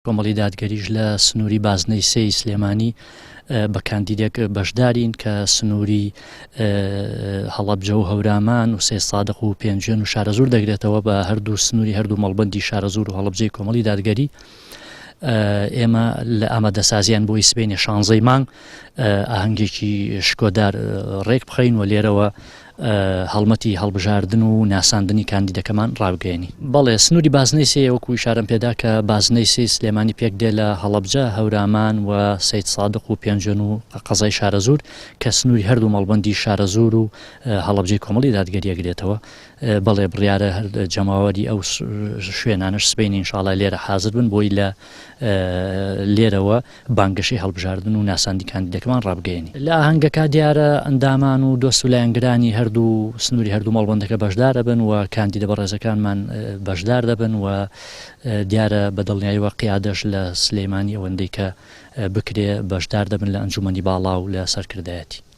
کۆمەڵی دادگەریش لە سنووری بازنەی سێی سلێمانی بە کاندیدێک بەشدارین کە سنووری هەڵەبجە و هەورامان و سێ سادق و پێنجێن و شارەزور دەگرێتەوە بە هەردوو سنووری هەردوو مەڵبەندی شارەزور و هەڵەبجەی کۆمەڵی دادگەری. ئێمە لە ئامادەسازیان بۆی سبەینێ 16 مانگ ئاهەنگێکی شکۆدار ڕێک بخەین و لێرەوە هەڵمەتی هەڵبژاردن و ناساندنی کاندیدەکەمان ڕابگەێنی. بەڵێ سنووری بازنەی سێ وەکو ئیشارەم پێدا کە بازنەی سێ سلێمانی پێک دێ لە هەڵەبجە هەورامان و سەید سادق و پێنجێن و قەزای شارەزور کە سنووری هەردوو مەڵبەندی شارەزور و هەڵەبجەی کۆمەڵی دادگەریەگرێتەوە. بەڵێ بڕیارە جەماوەری ئەو شوێنانش سبەینی ئینشاڵڵا لێرە حازر بن بۆی لە لێرەوە بانگەشەی هەڵبژاردن و ناساندی کاندیدەکەمان ڕابگەێنی. لە ئاهەنگەکە دیارە ئەندامان و دۆست و لایەنگرانی هەردوو سنووری هەردوو مەڵبەندەکە بەشدار دەبن و کاندیدە بەڕێزەکانمان بەشدار دەبن و دیارە بەدڵنیاییەوە قیادەش لە سلێمانی ئەوەندەی کە بکرێ بەشدار دەبن لە ئەنجومەنی باڵا و لە سەرکردایەتی.